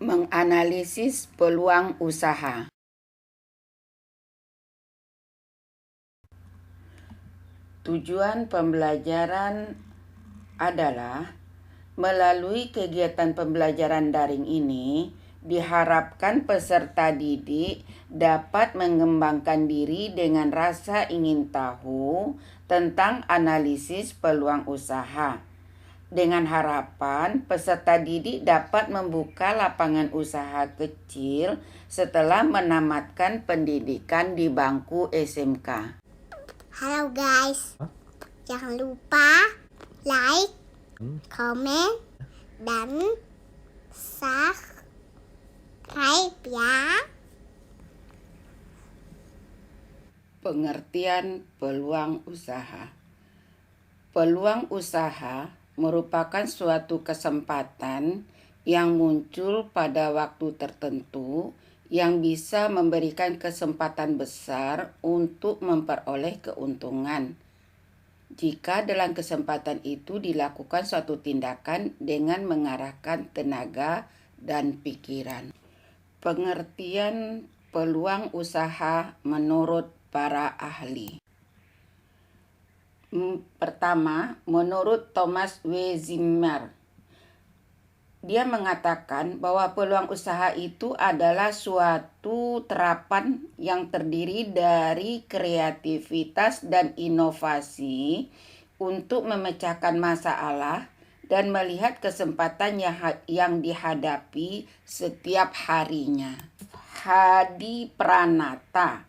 Menganalisis peluang usaha. Tujuan pembelajaran adalah melalui kegiatan pembelajaran daring ini diharapkan peserta didik dapat mengembangkan diri dengan rasa ingin tahu tentang analisis peluang usaha. Dengan harapan peserta didik dapat membuka lapangan usaha kecil setelah menamatkan pendidikan di bangku SMK. Halo guys, jangan lupa like, komen, dan subscribe ya. Pengertian peluang usaha. Peluang usaha merupakan suatu kesempatan yang muncul pada waktu tertentu yang bisa memberikan kesempatan besar untuk memperoleh keuntungan. Jika dalam kesempatan itu dilakukan suatu tindakan dengan mengarahkan tenaga dan pikiran. Pengertian peluang usaha menurut para ahli. Pertama, menurut Thomas W. Zimmer, dia mengatakan bahwa peluang usaha itu adalah suatu terapan yang terdiri dari kreativitas dan inovasi untuk memecahkan masalah dan melihat kesempatan yang dihadapi setiap harinya. Hadi Pranata.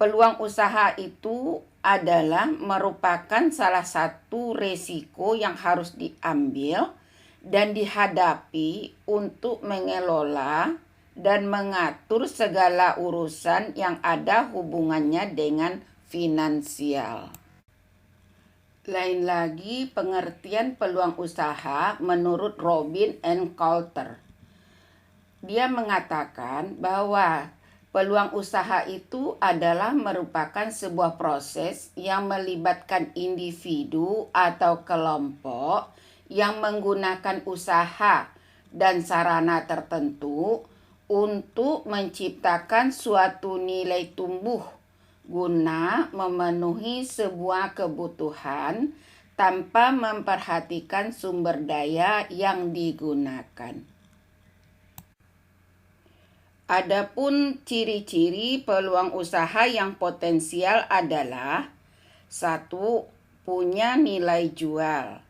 Peluang usaha itu adalah merupakan salah satu resiko yang harus diambil dan dihadapi untuk mengelola dan mengatur segala urusan yang ada hubungannya dengan finansial. Lain lagi pengertian peluang usaha menurut Robin and Coulter. Dia mengatakan bahwa peluang usaha itu adalah merupakan sebuah proses yang melibatkan individu atau kelompok yang menggunakan usaha dan sarana tertentu untuk menciptakan suatu nilai tumbuh guna memenuhi sebuah kebutuhan tanpa memperhatikan sumber daya yang digunakan. Adapun ciri-ciri peluang usaha yang potensial adalah 1. Punya nilai jual.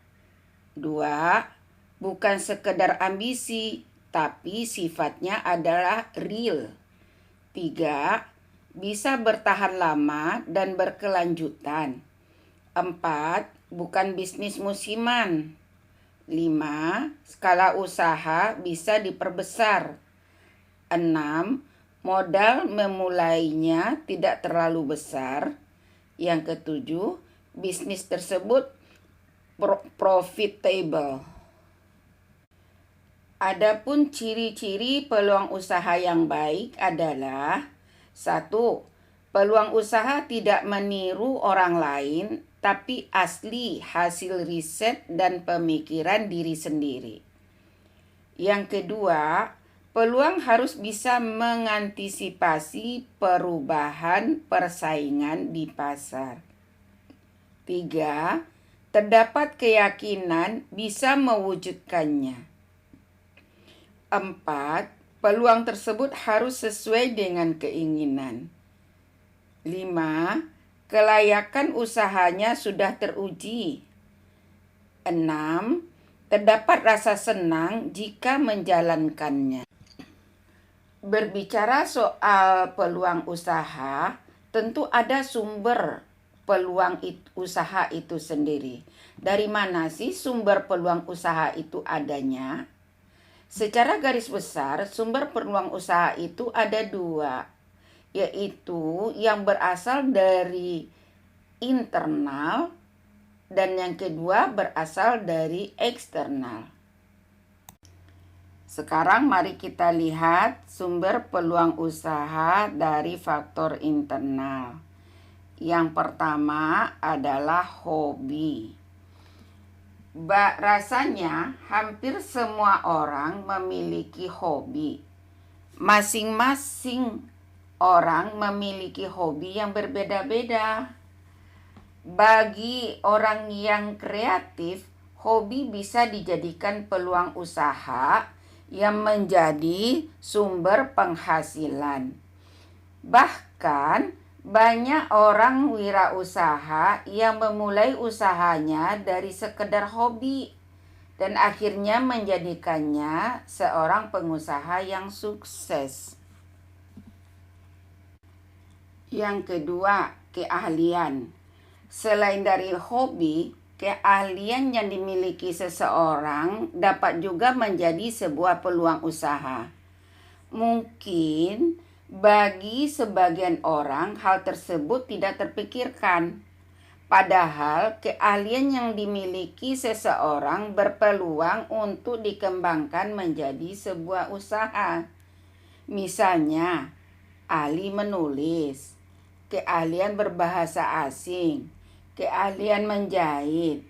2. Bukan sekedar ambisi, tapi sifatnya adalah real. 3. Bisa bertahan lama dan berkelanjutan. 4. Bukan bisnis musiman. 5. Skala usaha bisa diperbesar. 6. Modal memulainya tidak terlalu besar. Yang ketujuh, bisnis tersebut profitable. Adapun ciri-ciri peluang usaha yang baik adalah 1. Peluang usaha tidak meniru orang lain, tapi asli hasil riset dan pemikiran diri sendiri. Yang kedua, peluang harus bisa mengantisipasi perubahan persaingan di pasar. 3. Terdapat keyakinan bisa mewujudkannya. 4. Peluang tersebut harus sesuai dengan keinginan. 5. Kelayakan usahanya sudah teruji. 6. Terdapat rasa senang jika menjalankannya. Berbicara soal peluang usaha, tentu ada sumber peluang usaha itu sendiri. Dari mana sih sumber peluang usaha itu adanya? Secara garis besar, sumber peluang usaha itu ada 2, yaitu yang berasal dari internal dan yang kedua berasal dari eksternal. Sekarang mari kita lihat sumber peluang usaha dari faktor internal. Yang pertama adalah hobi. Rasanya hampir semua orang memiliki hobi. Masing-masing orang memiliki hobi yang berbeda-beda. Bagi orang yang kreatif, hobi bisa dijadikan peluang usaha yang menjadi sumber penghasilan. Bahkan banyak orang wirausaha yang memulai usahanya dari sekedar hobi dan akhirnya menjadikannya seorang pengusaha yang sukses. Yang kedua, keahlian. Selain dari hobi, keahlian yang dimiliki seseorang dapat juga menjadi sebuah peluang usaha. Mungkin bagi sebagian orang hal tersebut tidak terpikirkan. Padahal keahlian yang dimiliki seseorang berpeluang untuk dikembangkan menjadi sebuah usaha. Misalnya, ahli menulis, keahlian berbahasa asing, keahlian menjahit,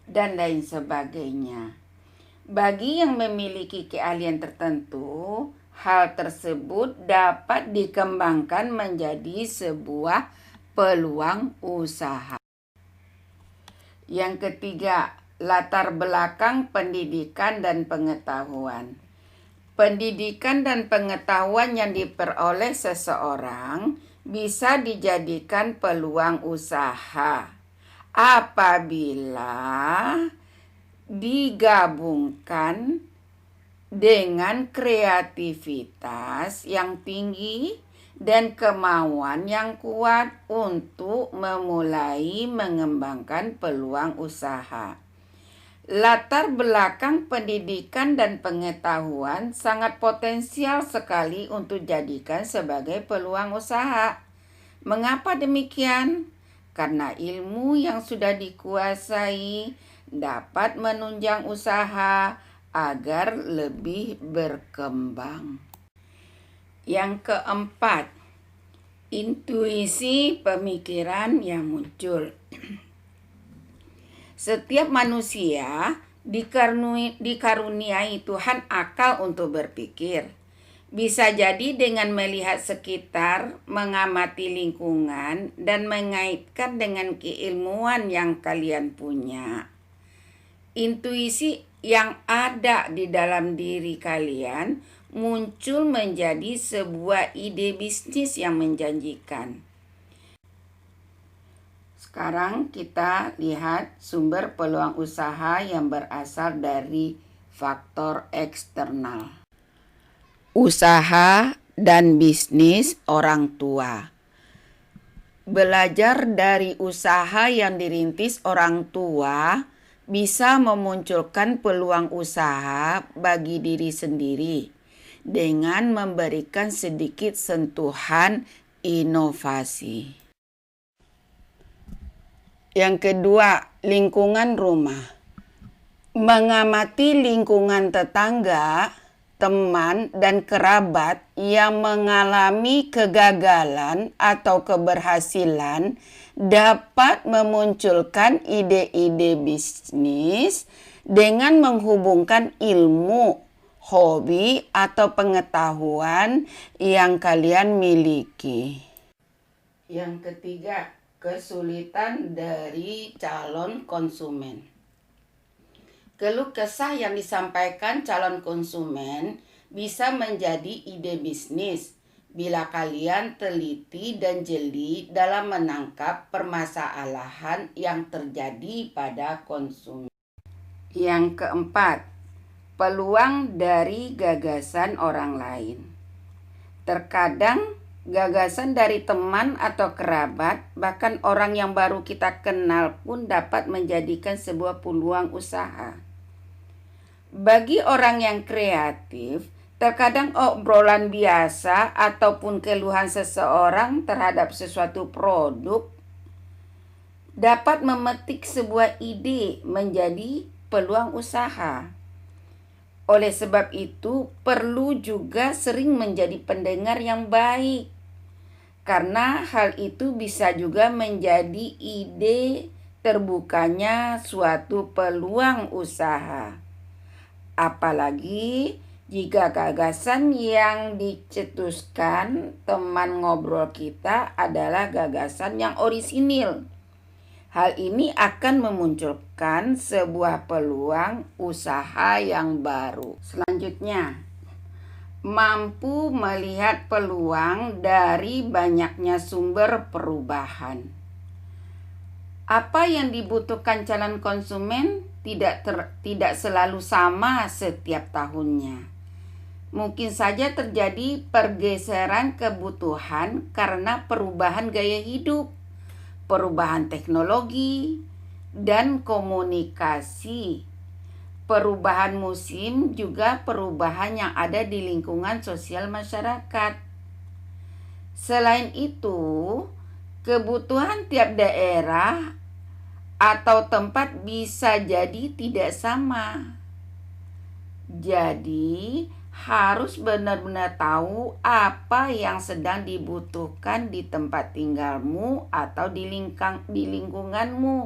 dan lain sebagainya. Bagi yang memiliki keahlian tertentu, hal tersebut dapat dikembangkan menjadi sebuah peluang usaha. Yang ketiga, latar belakang pendidikan dan pengetahuan. Pendidikan dan pengetahuan yang diperoleh seseorang bisa dijadikan peluang usaha apabila digabungkan dengan kreativitas yang tinggi dan kemauan yang kuat untuk memulai mengembangkan peluang usaha. Latar belakang pendidikan dan pengetahuan sangat potensial sekali untuk dijadikan sebagai peluang usaha. Mengapa demikian? Karena ilmu yang sudah dikuasai dapat menunjang usaha agar lebih berkembang. Yang keempat, intuisi pemikiran yang muncul. Setiap manusia dikaruniai Tuhan akal untuk berpikir. Bisa jadi dengan melihat sekitar, mengamati lingkungan, dan mengaitkan dengan keilmuan yang kalian punya. Intuisi yang ada di dalam diri kalian muncul menjadi sebuah ide bisnis yang menjanjikan. Sekarang kita lihat sumber peluang usaha yang berasal dari faktor eksternal. Usaha dan bisnis orang tua. Belajar dari usaha yang dirintis orang tua bisa memunculkan peluang usaha bagi diri sendiri dengan memberikan sedikit sentuhan inovasi. Yang kedua, lingkungan rumah. Mengamati lingkungan tetangga, teman, dan kerabat yang mengalami kegagalan atau keberhasilan dapat memunculkan ide-ide bisnis dengan menghubungkan ilmu, hobi, atau pengetahuan yang kalian miliki. Yang ketiga, kesulitan dari calon konsumen. Keluh kesah yang disampaikan calon konsumen bisa menjadi ide bisnis bila kalian teliti dan jeli dalam menangkap permasalahan yang terjadi pada konsumen. Yang keempat, peluang dari gagasan orang lain. Terkadang gagasan dari teman atau kerabat, bahkan orang yang baru kita kenal pun dapat menjadikan sebuah peluang usaha. Bagi orang yang kreatif, terkadang obrolan biasa ataupun keluhan seseorang terhadap sesuatu produk dapat memetik sebuah ide menjadi peluang usaha. Oleh sebab itu, perlu juga sering menjadi pendengar yang baik. Karena hal itu bisa juga menjadi ide terbukanya suatu peluang usaha. Apalagi jika gagasan yang dicetuskan teman ngobrol kita adalah gagasan yang orisinil. Hal ini akan memunculkan sebuah peluang usaha yang baru. Selanjutnya, mampu melihat peluang dari banyaknya sumber perubahan. Apa yang dibutuhkan calon konsumen tidak selalu sama setiap tahunnya. Mungkin saja terjadi pergeseran kebutuhan karena perubahan gaya hidup, perubahan teknologi, dan komunikasi. Perubahan musim juga perubahan yang ada di lingkungan sosial masyarakat. Selain itu, kebutuhan tiap daerah atau tempat bisa jadi tidak sama. Jadi, harus benar-benar tahu apa yang sedang dibutuhkan di tempat tinggalmu atau di lingkunganmu,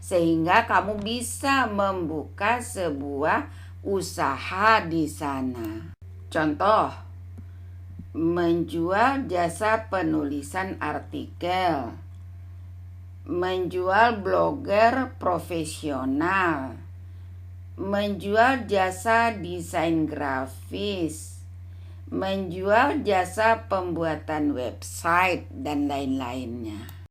sehingga kamu bisa membuka sebuah usaha di sana. Contoh, menjual jasa penulisan artikel, menjual blogger profesional, menjual jasa desain grafis, menjual jasa pembuatan website, dan lain-lainnya.